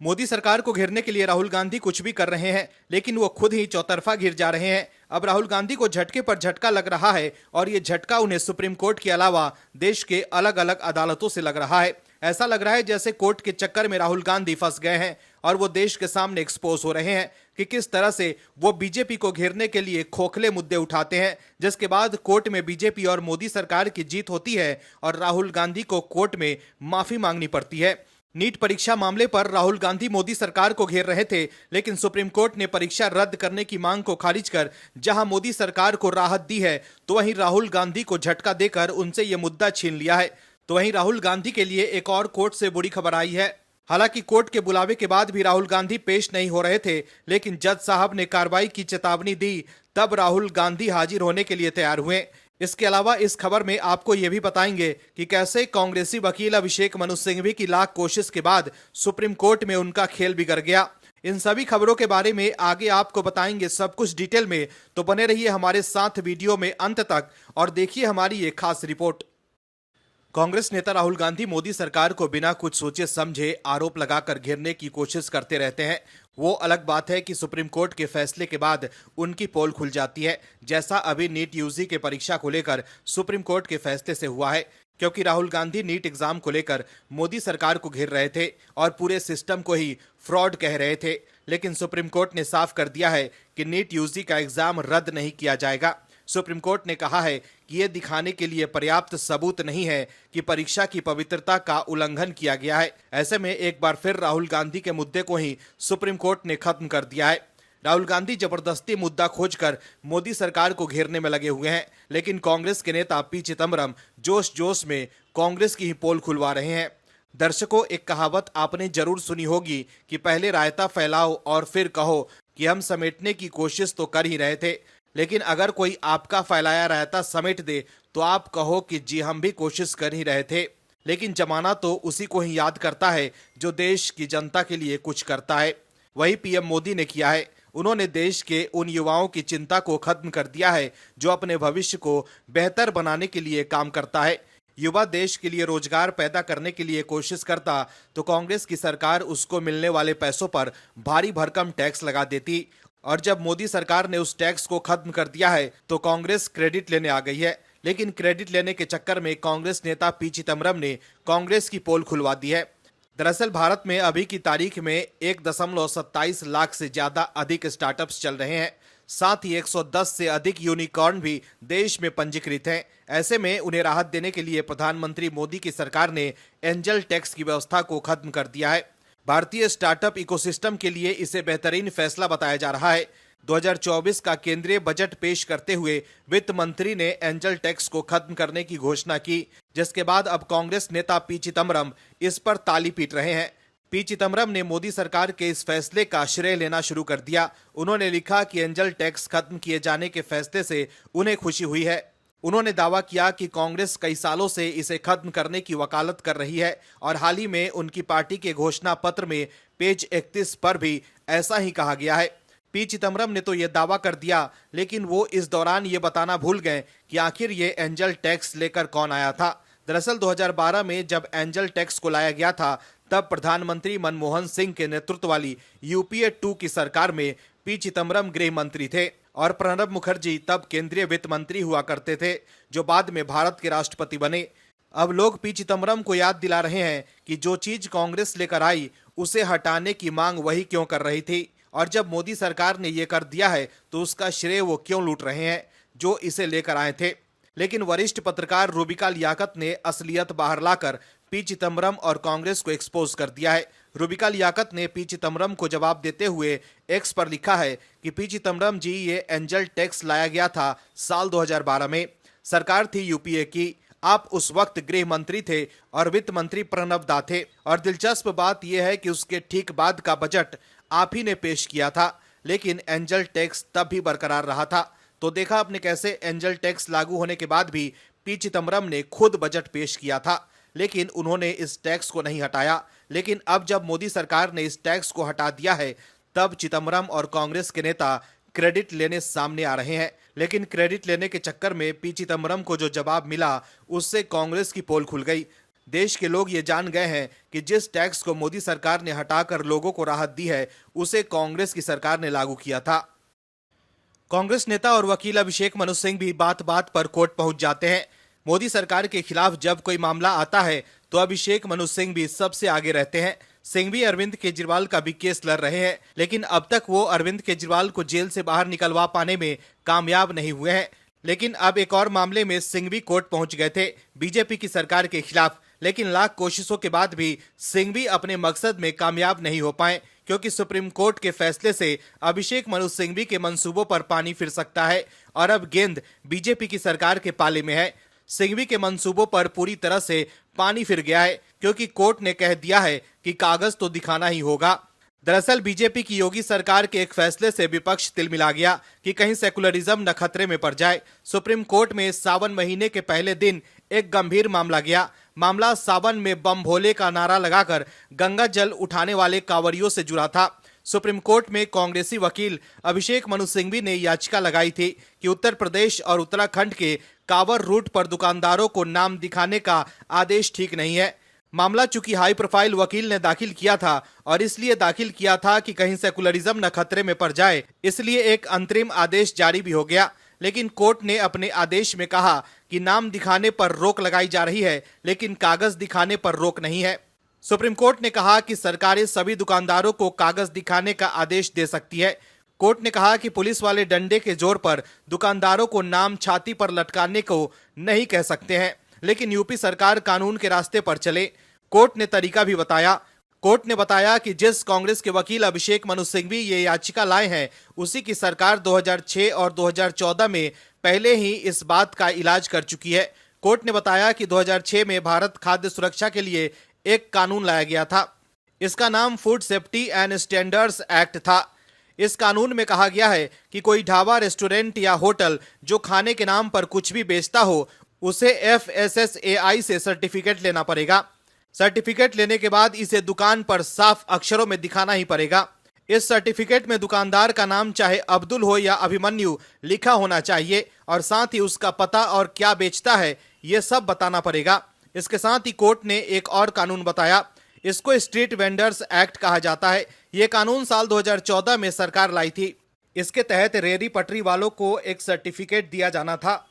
मोदी सरकार को घेरने के लिए राहुल गांधी कुछ भी कर रहे हैं, लेकिन वो खुद ही चौतरफा घिर जा रहे हैं। अब राहुल गांधी को झटके पर झटका लग रहा है और ये झटका उन्हें सुप्रीम कोर्ट के अलावा देश के अलग अलग अदालतों से लग रहा है। ऐसा लग रहा है जैसे कोर्ट के चक्कर में राहुल गांधी फंस गए हैं और वो देश के सामने एक्सपोज हो रहे हैं कि किस तरह से वो बीजेपी को घेरने के लिए खोखले मुद्दे उठाते हैं, जिसके बाद कोर्ट में बीजेपी और मोदी सरकार की जीत होती है और राहुल गांधी को कोर्ट में माफी मांगनी पड़ती है। नीट परीक्षा मामले पर राहुल गांधी मोदी सरकार को घेर रहे थे, लेकिन सुप्रीम कोर्ट ने परीक्षा रद्द करने की मांग को खारिज कर जहां मोदी सरकार को राहत दी है, तो वहीं राहुल गांधी को झटका देकर उनसे यह मुद्दा छीन लिया है। तो वहीं राहुल गांधी के लिए एक और कोर्ट से बुरी खबर आई है। हालांकि कोर्ट के बुलावे के बाद भी राहुल गांधी पेश नहीं हो रहे थे, लेकिन जज साहब ने कार्रवाई की चेतावनी दी, तब राहुल गांधी हाजिर होने के लिए तैयार हुए। इसके अलावा इस खबर में आपको यह भी बताएंगे कि कैसे कांग्रेसी वकील अभिषेक मनु सिंघवी की लाख कोशिश के बाद सुप्रीम कोर्ट में उनका खेल बिगड़ गया। इन सभी खबरों के बारे में आगे आपको बताएंगे सब कुछ डिटेल में, तो बने रहिए हमारे साथ वीडियो में अंत तक और देखिए हमारी ये खास रिपोर्ट। कांग्रेस नेता राहुल गांधी मोदी सरकार को बिना कुछ सोचे समझे आरोप लगाकर घेरने की कोशिश करते रहते हैं। वो अलग बात है कि सुप्रीम कोर्ट के फैसले के बाद उनकी पोल खुल जाती है, जैसा अभी नीट यूजी के परीक्षा को लेकर सुप्रीम कोर्ट के फैसले से हुआ है। क्योंकि राहुल गांधी नीट एग्जाम को लेकर मोदी सरकार को घेर रहे थे और पूरे सिस्टम को ही फ्रॉड कह रहे थे, लेकिन सुप्रीम कोर्ट ने साफ कर दिया है कि नीट यूजी का एग्जाम रद्द नहीं किया जाएगा। सुप्रीम कोर्ट ने कहा है कि यह दिखाने के लिए पर्याप्त सबूत नहीं है कि परीक्षा की पवित्रता का उल्लंघन किया गया है। ऐसे में एक बार फिर राहुल गांधी के मुद्दे को ही सुप्रीम कोर्ट ने खत्म कर दिया है। राहुल गांधी जबरदस्ती मुद्दा खोजकर मोदी सरकार को घेरने में लगे हुए हैं, लेकिन कांग्रेस के नेता पी चिदम्बरम जोश जोश में कांग्रेस की ही पोल खुलवा रहे हैं। दर्शकों, एक कहावत आपने जरूर सुनी होगी कि पहले रायता फैलाओ और फिर कहो कि हम समेटने की कोशिश तो कर ही रहे थे, लेकिन अगर कोई आपका फैलाया रायता समेट दे तो आप कहो कि जी हम भी कोशिश कर ही रहे थे। लेकिन जमाना तो उसी को ही याद करता है जो देश की जनता के लिए कुछ करता है। वही पीएम मोदी ने किया है। उन्होंने देश के उन युवाओं की चिंता को खत्म कर दिया है जो अपने भविष्य को बेहतर बनाने के लिए काम करता है। युवा देश के लिए रोजगार पैदा करने के लिए कोशिश करता तो कांग्रेस की सरकार उसको मिलने वाले पैसों पर भारी भरकम टैक्स लगा देती, और जब मोदी सरकार ने उस टैक्स को खत्म कर दिया है तो कांग्रेस क्रेडिट लेने आ गई है। लेकिन क्रेडिट लेने के चक्कर में कांग्रेस नेता पी चिदम्बरम ने कांग्रेस की पोल खुलवा दी है। दरअसल भारत में अभी की तारीख में 1.27 लाख से ज्यादा अधिक स्टार्टअप्स चल रहे हैं। साथ ही 110 से अधिक यूनिकॉर्न भी देश में पंजीकृत हैं। ऐसे में उन्हें राहत देने के लिए प्रधानमंत्री मोदी की सरकार ने एंजल टैक्स की व्यवस्था को खत्म कर दिया है। भारतीय स्टार्टअप इकोसिस्टम के लिए इसे बेहतरीन फैसला बताया जा रहा है। 2024 का केंद्रीय बजट पेश करते हुए वित्त मंत्री ने एंजल टैक्स को खत्म करने की घोषणा की, जिसके बाद अब कांग्रेस नेता पी चिदम्बरम इस पर ताली पीट रहे हैं। पी चिदम्बरम ने मोदी सरकार के इस फैसले का श्रेय लेना शुरू कर दिया। उन्होंने लिखा कि एंजल टैक्स खत्म किए जाने के फैसले से उन्हें खुशी हुई है। उन्होंने दावा किया कि कांग्रेस कई सालों से इसे खत्म करने की वकालत कर रही है और हाल ही में उनकी पार्टी के घोषणा पत्र में पेज 31 पर भी ऐसा ही कहा गया है। पी चिदम्बरम ने तो यह दावा कर दिया, लेकिन वो इस दौरान ये बताना भूल गए कि आखिर ये एंजल टैक्स लेकर कौन आया था। दरअसल 2012 में जब एंजल टैक्स को लाया गया था, तब प्रधानमंत्री मनमोहन सिंह के नेतृत्व वाली यूपीए 2 की सरकार में पी चिदम्बरम गृह मंत्री थे और प्रणब मुखर्जी तब केंद्रीय वित्त मंत्री हुआ करते थे, जो बाद में भारत के राष्ट्रपति बने। अब लोग पी चिदम्बरम को याद दिला रहे हैं कि जो चीज कांग्रेस लेकर आई उसे हटाने की मांग वही क्यों कर रही थी, और जब मोदी सरकार ने ये कर दिया है तो उसका श्रेय वो क्यों लूट रहे हैं जो इसे लेकर आए थे। लेकिन वरिष्ठ पत्रकार रूबिका लियाकत ने असलियत बाहर लाकर पी चिदम्बरम और कांग्रेस को एक्सपोज कर दिया है। रूबिका लियाकत ने पी चिदम्बरम को जवाब देते हुए एक्स पर लिखा है कि पी चिदम्बरम जी, ये एंजल टैक्स लाया गया था साल 2012 में। सरकार थी यूपीए की, आप उस वक्त गृह मंत्री थे और वित्त मंत्री प्रणब दा थे, और दिलचस्प बात यह है कि उसके ठीक बाद का बजट आप ही ने पेश किया था, लेकिन एंजल टैक्स तब भी बरकरार रहा था। तो देखा आपने कैसे एंजल टैक्स लागू होने के बाद भी पी चिदम्बरम ने खुद बजट पेश किया था, लेकिन उन्होंने इस टैक्स को नहीं हटाया। लेकिन अब जब मोदी सरकार ने इस टैक्स को हटा दिया है, तब चिदम्बरम और कांग्रेस के नेता क्रेडिट लेने सामने आ रहे हैं। लेकिन क्रेडिट लेने के चक्कर में पी चिदम्बरम को जो जवाब मिला उससे कांग्रेस की पोल खुल गई। देश के लोग ये जान गए हैं कि जिस टैक्स को मोदी सरकार ने हटाकर लोगों को राहत दी है, उसे कांग्रेस की सरकार ने लागू किया था। कांग्रेस नेता और वकील अभिषेक मनु सिंह भी बात बात पर कोर्ट पहुंच जाते हैं। मोदी सरकार के खिलाफ जब कोई मामला आता है तो अभिषेक मनु सिंह भी सबसे आगे रहते हैं। सिंह भी अरविंद केजरीवाल का भी केस लड़ रहे हैं, लेकिन अब तक वो अरविंद केजरीवाल को जेल से बाहर निकलवा पाने में कामयाब नहीं हुए हैं। लेकिन अब एक और मामले में सिंह भी कोर्ट पहुंच गए थे बीजेपी की सरकार के खिलाफ, लेकिन लाख कोशिशों के बाद भी सिंह भी अपने मकसद में कामयाब नहीं हो पाए, क्योंकि सुप्रीम कोर्ट के फैसले से अभिषेक मनु सिंघवी के मंसूबों पर पानी फिर सकता है और अब गेंद बीजेपी की सरकार के पाले में है। सिंघवी के मंसूबों पर पूरी तरह से पानी फिर गया है, क्योंकि कोर्ट ने कह दिया है कि कागज तो दिखाना ही होगा। दरअसल बीजेपी की योगी सरकार के एक फैसले से विपक्ष तिलमिला गया कि कहीं सेकुलरिज्म न खतरे में पड़ जाए। सुप्रीम कोर्ट में सावन महीने के पहले दिन एक गंभीर मामला गया। मामला सावन में बम भोले का नारा लगाकर गंगा जल उठाने वाले कांवरियों से जुड़ा था। सुप्रीम कोर्ट में कांग्रेसी वकील अभिषेक मनु सिंघवी ने याचिका लगाई थी कि उत्तर प्रदेश और उत्तराखंड के कांवर रूट पर दुकानदारों को नाम दिखाने का आदेश ठीक नहीं है। मामला चूंकि हाई प्रोफाइल वकील ने दाखिल किया था और इसलिए दाखिल किया था कि कहीं सेकुलरिज्म न खतरे में पड़ जाए, इसलिए एक अंतरिम आदेश जारी भी हो गया। लेकिन कोर्ट ने अपने आदेश में कहा कि नाम दिखाने पर रोक लगाई जा रही है, लेकिन कागज दिखाने पर रोक नहीं है। सुप्रीम कोर्ट ने कहा कि सरकारें सभी दुकानदारों को कागज दिखाने का आदेश दे सकती है। कोर्ट ने कहा कि पुलिस वाले डंडे के जोर पर दुकानदारों को नाम छाती पर लटकाने को नहीं कह सकते हैं, लेकिन यूपी सरकार कानून के रास्ते पर चले। कोर्ट ने तरीका भी बताया। कोर्ट ने बताया कि जिस कांग्रेस के वकील अभिषेक मनु सिंघवी ये याचिका लाए हैं, उसी की सरकार 2006 और 2014 में पहले ही इस बात का इलाज कर चुकी है। कोर्ट ने बताया कि 2006 में भारत खाद्य सुरक्षा के लिए एक कानून लाया गया था। इसका नाम food safety and standards act था। इस कानून में कहा गया है कि कोई ढाबा, रेस्टोरेंट या होटल जो खाने के नाम पर कुछ भी बेचता हो, उसे FSSAI से सर्टिफिकेट लेना पड़ेगा। सर्टिफिकेट लेने के बाद इसे दुकान पर साफ अक्षरों में दिखाना ही पड़ेगा। इस सर्टिफिकेट में दुकानदार का नाम चाहे अब्दुल हो या अभिमन्यु लिखा होना चाहिए और साथ ही उसका पता और क्या बेचता है ये सब बताना पड़ेगा। इसके साथ ही कोर्ट ने एक और कानून बताया। इसको स्ट्रीट वेंडर्स एक्ट कहा जाता है। ये कानून साल 2014 में सरकार लाई थी। इसके तहत रेहड़ी पटरी वालों को एक सर्टिफिकेट दिया जाना था।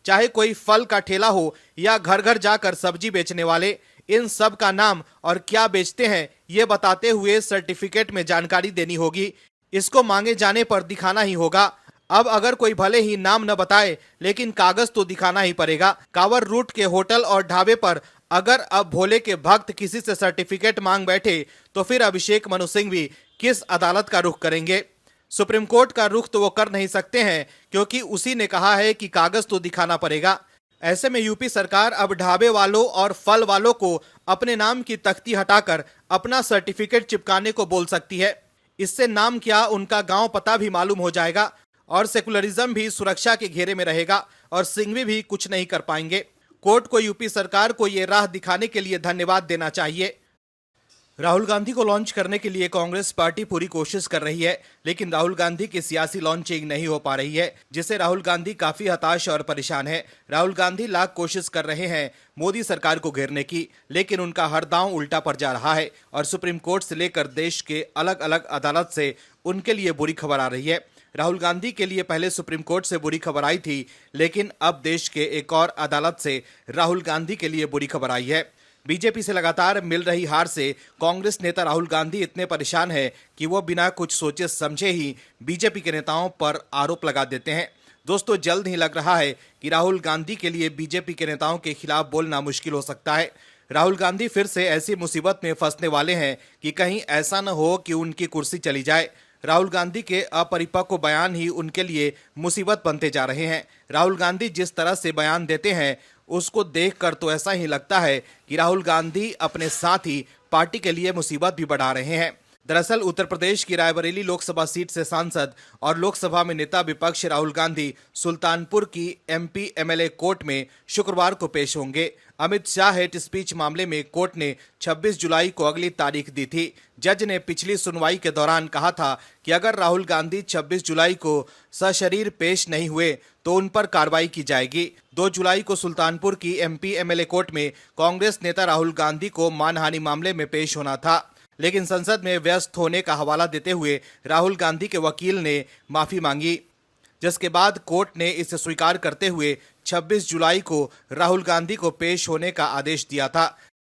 चाहे कोई फल का ठेला हो या घर घर जाकर सब्जी बेचने वाले, इन सब का नाम और क्या बेचते हैं ये बताते हुए सर्टिफिकेट में जानकारी देनी होगी। इसको मांगे जाने पर दिखाना ही होगा। अब अगर कोई भले ही नाम न बताए, लेकिन कागज तो दिखाना ही पड़ेगा। कांवर रूट के होटल और ढाबे पर अगर अब भोले के भक्त किसी से सर्टिफिकेट मांग बैठे तो फिर अभिषेक मनु सिंघवी किस अदालत का रुख करेंगे? सुप्रीम कोर्ट का रुख तो वो कर नहीं सकते हैं, क्योंकि उसी ने कहा है कि कागज तो दिखाना पड़ेगा। ऐसे में यूपी सरकार अब ढाबे वालों और फल वालों को अपने नाम की तख्ती हटाकर अपना सर्टिफिकेट चिपकाने को बोल सकती है। इससे नाम क्या, उनका गांव पता भी मालूम हो जाएगा और सेकुलरिज्म भी सुरक्षा के घेरे में रहेगा और सिंघवी भी कुछ नहीं कर पाएंगे। कोर्ट को यूपी सरकार को ये राह दिखाने के लिए धन्यवाद देना चाहिए। राहुल गांधी को लॉन्च करने के लिए कांग्रेस पार्टी पूरी कोशिश कर रही है, लेकिन राहुल गांधी की सियासी लॉन्चिंग नहीं हो पा रही है, जिससे राहुल गांधी काफी हताश और परेशान है। राहुल गांधी लाख कोशिश कर रहे हैं मोदी सरकार को घेरने की, लेकिन उनका हर दांव उल्टा पड़ जा रहा है और सुप्रीम कोर्ट से लेकर देश के अलग अलग अदालत से उनके लिए बुरी खबर आ रही है। राहुल गांधी के लिए पहले सुप्रीम कोर्ट से बुरी खबर आई थी, लेकिन अब देश के एक और अदालत से राहुल गांधी के लिए बुरी खबर आई है। बीजेपी से लगातार मिल रही हार से कांग्रेस नेता राहुल गांधी इतने परेशान है कि वो बिना कुछ सोचे समझे ही बीजेपी के नेताओं पर आरोप लगा देते हैं। दोस्तों, जल्द ही लग रहा है कि राहुल गांधी के लिए बीजेपी के नेताओं के खिलाफ बोलना मुश्किल हो सकता है। राहुल गांधी फिर से ऐसी मुसीबत में फंसने वाले हैं कि कहीं ऐसा न हो कि उनकी कुर्सी चली जाए। राहुल गांधी के अपरिपक्व बयान ही उनके लिए मुसीबत बनते जा रहे हैं। राहुल गांधी जिस तरह से बयान देते हैं, उसको देखकर तो ऐसा ही लगता है कि राहुल गांधी अपने साथ ही पार्टी के लिए मुसीबत भी बढ़ा रहे हैं। दरअसल उत्तर प्रदेश की रायबरेली लोकसभा सीट से सांसद और लोकसभा में नेता विपक्ष राहुल गांधी सुल्तानपुर की MP MLA कोर्ट में शुक्रवार को पेश होंगे। अमित शाह हेट स्पीच मामले में कोर्ट ने 26 जुलाई को अगली तारीख दी थी। जज ने पिछली सुनवाई के दौरान कहा था कि अगर राहुल गांधी 26 जुलाई को सशरीर पेश नहीं हुए तो उन पर कार्रवाई की जाएगी। 2 जुलाई को सुल्तानपुर की एमपी एमएलए कोर्ट में कांग्रेस नेता राहुल गांधी को मानहानि मामले में पेश होना था, लेकिन संसद में व्यस्त होने का हवाला देते हुए राहुल गांधी के वकील ने माफी मांगी, जिसके बाद कोर्ट ने इसे स्वीकार करते हुए 26 जुलाई को राहुल गांधी को पेश होने का आदेश दिया था।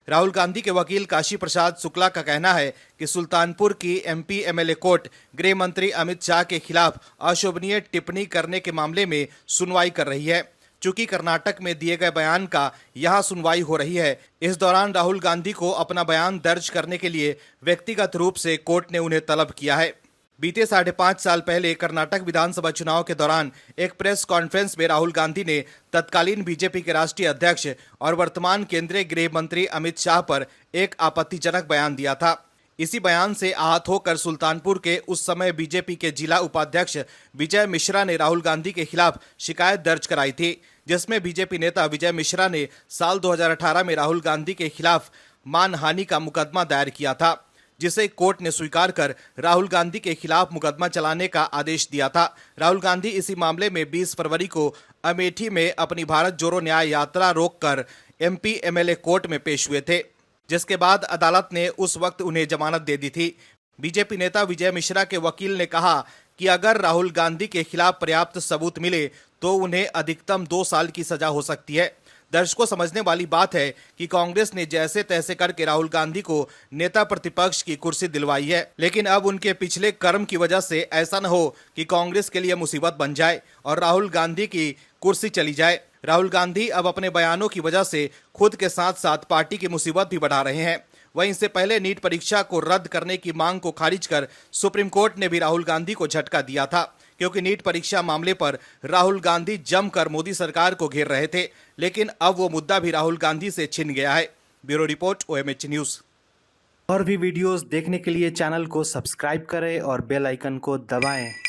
राहुल गांधी के वकील काशी प्रसाद शुक्ला का कहना है कि सुल्तानपुर की एमपी एमएलए कोर्ट गृह मंत्री अमित शाह के खिलाफ अशोभनीय टिप्पणी करने के मामले में सुनवाई कर रही है। चूंकि कर्नाटक में दिए गए बयान का यहां सुनवाई हो रही है, इस दौरान राहुल गांधी को अपना बयान दर्ज करने के लिए व्यक्तिगत रूप से कोर्ट ने उन्हें तलब किया है। बीते 5.5 साल पहले कर्नाटक विधानसभा चुनाव के दौरान एक प्रेस कॉन्फ्रेंस में राहुल गांधी ने तत्कालीन बीजेपी के राष्ट्रीय अध्यक्ष और वर्तमान केंद्रीय गृह मंत्री अमित शाह पर एक आपत्तिजनक बयान दिया था। इसी बयान से आहत होकर सुल्तानपुर के उस समय बीजेपी के जिला उपाध्यक्ष विजय मिश्रा ने राहुल गांधी के खिलाफ शिकायत दर्ज कराई थी, जिसमें बीजेपी नेता विजय मिश्रा ने साल 2018 में राहुल गांधी के खिलाफ मानहानि का मुकदमा दायर किया था, जिसे कोर्ट ने स्वीकार कर राहुल गांधी के खिलाफ मुकदमा चलाने का आदेश दिया था। राहुल गांधी इसी मामले में 20 फरवरी को अमेठी में अपनी भारत जोड़ो न्याय यात्रा रोककर एमपी एमएलए कोर्ट में पेश हुए थे, जिसके बाद अदालत ने उस वक्त उन्हें जमानत दे दी थी। बीजेपी नेता विजय मिश्रा के वकील ने कहा कि अगर राहुल गांधी के खिलाफ पर्याप्त सबूत मिले तो उन्हें अधिकतम 2 साल की सजा हो सकती है। दर्शकों, समझने वाली बात है कि कांग्रेस ने जैसे तैसे करके राहुल गांधी को नेता प्रतिपक्ष की कुर्सी दिलवाई है, लेकिन अब उनके पिछले कर्म की वजह से ऐसा न हो कि कांग्रेस के लिए मुसीबत बन जाए और राहुल गांधी की कुर्सी चली जाए। राहुल गांधी अब अपने बयानों की वजह से खुद के साथ साथ पार्टी की मुसीबत भी बढ़ा रहे हैं। वहीं इससे पहले नीट परीक्षा को रद्द करने की मांग को खारिज कर सुप्रीम कोर्ट ने भी राहुल गांधी को झटका दिया था, क्योंकि नीट परीक्षा मामले पर राहुल गांधी जमकर मोदी सरकार को घेर रहे थे, लेकिन अब वो मुद्दा भी राहुल गांधी से छिन गया है। Bureau report, OMH news. और भी वीडियोस देखने के लिए चैनल को सब्सक्राइब करें और बेल आइकन को दबाएं।